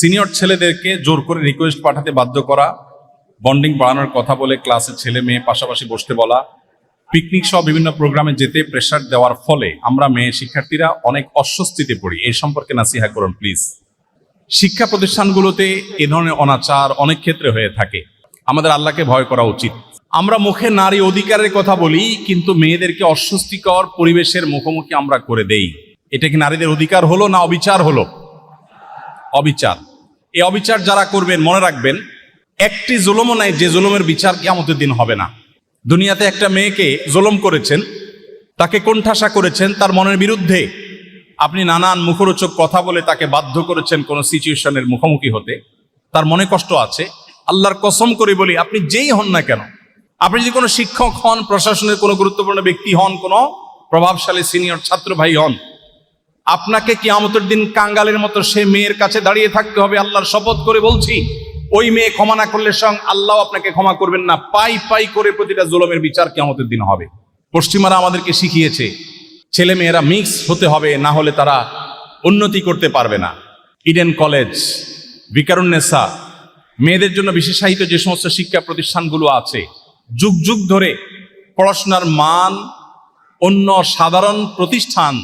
Senior ছেলেদেরকে জোর করে রিকোয়েস্ট পাঠাতে বাধ্য করা, বন্ডিং বাড়ানোর কথা বলে ক্লাসে ছেলে মেয়ে পাশাপাশি বসতে বলা, পিকনিক সহ বিভিন্ন প্রোগ্রামে যেতে প্রেশার দেওয়ার ফলে আমরা মেয়ে শিক্ষার্থীরা অনেক অস্বস্তিতে পড়ি। এই সম্পর্কে নাসিহা করুন প্লিজ। শিক্ষা প্রতিষ্ঠানগুলোতে এ ধরনের অনাচার অনেক ক্ষেত্রে হয়ে থাকে। আমাদের আল্লাহকে ভয় করা উচিত। আমরা মুখে নারী অধিকারের কথা বলি, কিন্তু মেয়েদেরকে অস্বস্তিকর পরিবেশের মুখোমুখি আমরা করে দেই। এটা কি নারীদের অধিকার হলো না অবিচার হলো? অবিচার। এই অবিচার যারা করবেন মনে রাখবেন, একটি জুলুমও নাই যে জুলুমের বিচার কিয়ামতের দিন হবে না। দুনিয়াতে একটা মেয়েকে জুলুম করেছেন, তাকে কোণঠাসা করেছেন, তার মনের বিরুদ্ধে আপনি নানান মুখরোচক কথা বলে তাকে বাধ্য করেছেন কোনো সিচুয়েশনের মুখোমুখি হতে, তার মনে কষ্ট আছে। আল্লাহর কসম করে বলি, আপনি যেই হন না কেন, আপনি যদি কোনো শিক্ষক হন, প্রশাসনের কোনো গুরুত্বপূর্ণ ব্যক্তি হন, কোনো প্রভাবশালী সিনিয়র ছাত্র ভাই হন, আপনাকে কিয়ামতের দিন কাঙ্গালের মতো সে মেয়ের কাছে দাঁড়িয়ে থাকতে হবে। আল্লাহর শপথ করে বলছি, ওই মেয়ে ক্ষমা না করলে স্বয়ং আল্লাহ আপনাকে ক্ষমা করবেন না। পাই পাই করে প্রতিটা জুলুমের বিচার কিয়ামতের দিন হবে। পশ্চিমারা আমাদেরকে শিখিয়েছে ছেলে মেয়েরা মিক্স হতে হবে, না হলে তারা উন্নতি করতে পারবে না। ইডেন কলেজ, বিকারুন্নেসা, মেয়েদের জন্য বিশেষায়িত যে সমস্ত শিক্ষা প্রতিষ্ঠানগুলো আছে, যুগ যুগ ধরে পড়াশোনার মান অন্য সাধারণ প্রতিষ্ঠান,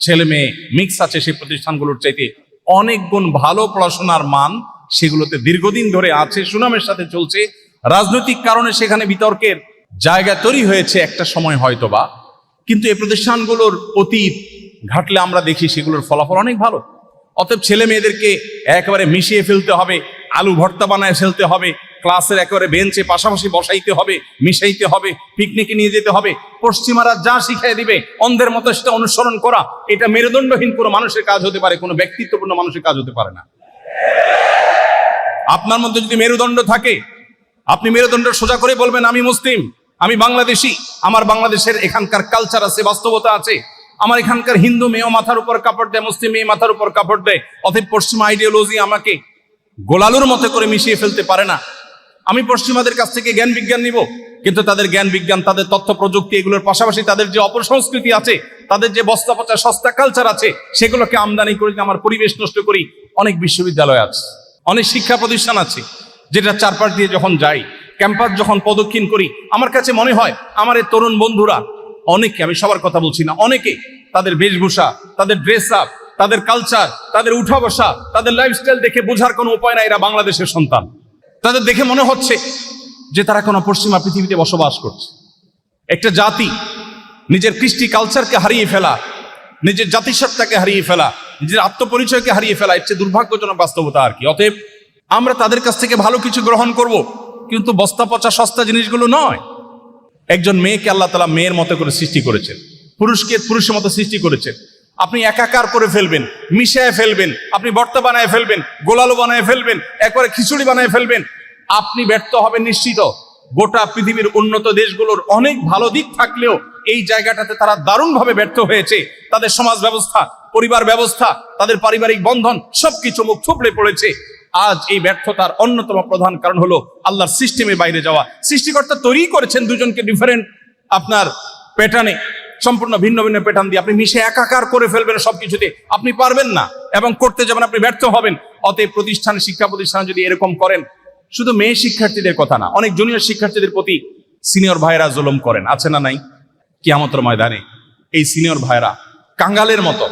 ছেলে মেয়ে মিক্স আছে সেই প্রতিষ্ঠানগুলোর চাইতে অনেক গুণ ভালো পড়াশোনার মান সেগুলোতে দীর্ঘদিন ধরে আছে, সুনামের সাথে চলছে। রাজনৈতিক কারণে সেখানে বিতর্কের জায়গা তৈরি হয়েছে একটা সময় হয়তোবা, কিন্তু এই প্রতিষ্ঠানগুলোর অতীত ঘাটলে আমরা দেখি সেগুলোর ফলাফল অনেক ভালো। অতএব ছেলে মেয়েদেরকে একেবারে মিশিয়ে ফেলতে হবে, আলু ভর্তা বানায় ফেলতে হবে, ক্লাসের একেবারে বেঞ্চে পাশাপাশি বসাইতে হবে, মিশাইতে হবে, পিকনিকে নিয়ে যেতে হবে। পশ্চিমারা যা শিখিয়ে দিবে অন্ধের মতো সেটা অনুসরণ করা, এটা মেরুদণ্ডহীন কোনো মানুষের কাজ হতে পারে, কোনো ব্যক্তিত্বপূর্ণ মানুষের কাজ হতে পারে না। আপনার মধ্যে যদি মেরুদণ্ড থাকে, আপনি মেরুদণ্ড সোজা করে বলবেন, আমি মুসলিম, আমি বাংলাদেশি, আমার বাংলাদেশের এখানকার কালচার আছে, বাস্তবতা আছে, আমার এখানকার হিন্দু মেয়েও মাথার উপর কাপড় দেয়, মুসলিম মেয়ে মাথার উপর কাপড় দেয়। অতএব পশ্চিমা আইডিওলজি আমাকে গোলালুর মতো করে মিশিয়ে ফেলতে পারে না। আমি পশ্চিমাদের কাছ থেকে জ্ঞান বিজ্ঞান নিব, কিন্তু তাদের জ্ঞান বিজ্ঞান, তাদের তথ্য প্রযুক্তি, এগুলোর পাশাপাশি তাদের যে অপসংস্কৃতি আছে, তাদের যে বস্তা পচা সস্তা কালচার আছে, সেগুলোকে আমদানি করে আমার পরিবেশ নষ্ট করি। অনেক বিশ্ববিদ্যালয় আছে, অনেক শিক্ষা প্রতিষ্ঠান আছে, যেটা চারপাশ দিয়ে যখন যাই, ক্যাম্পাস যখন প্রদক্ষিণ করি, আমার কাছে মনে হয় আমার এই তরুণ বন্ধুরা অনেকে, আমি সবার কথা বলছি না, অনেকে তাদের বেশভূষা, তাদের ড্রেস আপ, তাদের কালচার, তাদের উঠা বসা, তাদের লাইফস্টাইল দেখে বোঝার কোনো উপায় নাই এরা বাংলাদেশের সন্তান। তাদের দেখে মনে হচ্ছে যে তারা কোনো পশ্চিমা পৃথিবীতে বসবাস করছে। একটা জাতি নিজের কৃষ্টি কালচারকে হারিয়ে ফেলা, নিজের জাতিসত্তাকে হারিয়ে ফেলা, নিজের আত্মপরিচয়কে হারিয়ে ফেলা, এর চেয়ে দুর্ভাগ্যজনক বাস্তবতা আর কি। অতএব আমরা তাদের কাছ থেকে ভালো কিছু গ্রহণ করব, কিন্তু বস্তা পচা সস্তা জিনিসগুলো নয়। একজন মেয়েকে আল্লাহ তাআলা মেয়ের মতো করে সৃষ্টি করেছেন, পুরুষকে পুরুষের মতো সৃষ্টি করেছেন। আপনি একাকার করে ফেলবেন, মিশিয়ে ফেলবেন, আপনি ভর্তা বানায় ফেলবেন, গোলালু বানায় ফেলবেন, একবারে খিচুড়ি বানায় ফেলবেন, আপনি ব্যর্থ হবেন নিশ্চিত। গোটা পৃথিবীর উন্নত দেশগুলোর অনেক ভালো দিক থাকলেও এই জায়গাটাতে তারা দারুণভাবে ব্যর্থ হয়েছে। তাদের সমাজ ব্যবস্থা, পরিবার ব্যবস্থা, তাদের পারিবারিক বন্ধন সবকিছু মুখ থুবড়ে পড়েছে। আজ এই ব্যর্থতার অন্যতম প্রধান কারণ হলো আল্লাহর সিস্টেমের বাইরে যাওয়া। সৃষ্টিকর্তা তৈরি করেছেন দুজনকে ডিফারেন্ট আপনার প্যাটার্নে, সম্পূর্ণ ভিন্ন ভিন্ন প্যাটার্ন দিয়ে আপনি মিশে একাকার করে ফেলবেন সবকিছুতে, আপনি পারবেন না এবং করতে যাবেন আপনি ব্যর্থ হবেন। অতএব প্রতিষ্ঠান, শিক্ষা প্রতিষ্ঠান যদি এরকম করেন, শুধু মেয়ে শিক্ষার্থীদের কথা না, অনেক জুনিয়র শিক্ষার্থীদের প্রতি সিনিয়র ভাইরা জুলুম করেন, আছে না নাই? কিয়ামতের ময়দানে এই সিনিয়র ভাইরা কাঙ্গালের মতো।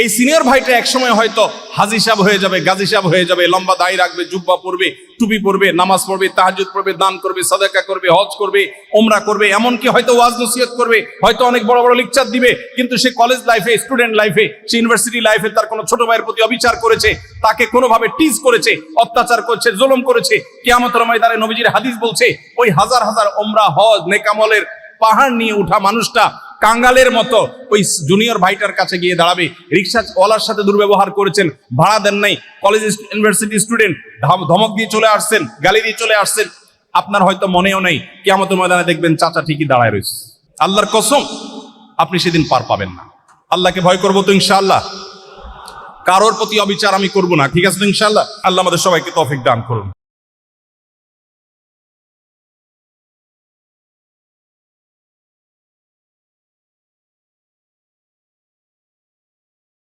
এই সিনিয়র ভাইটা একসময় হয়তো হাজী সাহেব হয়ে যাবে, গাজী সাহেব হয়ে যাবে, লম্বা দাড়ি রাখবে, জুব্বা পরবে, টুপি পরবে, নামাজ পড়বে, তাহাজ্জুদ পড়বে, দান করবে, সাদাকা করবে, হজ করবে, ওমরা করবে, এমনকি হয়তো ওয়াজ নসিহত করবে, হয়তো অনেক বড় বড় লেকচার দিবে। কিন্তু সে কলেজ লাইফে, স্টুডেন্ট লাইফে, সে ইউনিভার্সিটি লাইফে তার কোনো ছোট ভাইয়ের প্রতি অবিচার করেছে, তাকে কোনোভাবে টিজ করেছে, অত্যাচার করেছে, জুলুম করেছে। কিয়ামতের ময়দানে নবীজির হাদিস বলছে, ওই হাজার হাজার ওমরা, হজ, নেকামলের পাহাড় নিয়ে উঠা মানুষটা কাঙ্গালের মতো ওই জুনিয়র ভাইটার কাছে গিয়ে দাঁড়াবে। রিক্সাওয়ালার সাথে দুর্ব্যবহার করেছেন, ভাড়া দেন নাই, কলেজ ইউনিভার্সিটি স্টুডেন্ট, ধমক দিয়ে চলে আসছেন, গালি দিয়ে চলে আসছেন, আপনার হয়তো মনেও নেই। কিয়ামতের ময়দানে দেখবেন চাচা ঠিকই দাঁড়ায় রয়েছে। আল্লাহর কসম, আপনি সেদিন পার পাবেন না। আল্লাহকে ভয় করবো তো ইনশাআল্লাহ, কারোর প্রতি অবিচার আমি করবো না, ঠিক আছে তো ইনশাআল্লাহ। আল্লাহ আমাদের সবাইকে তৌফিক দান করুন।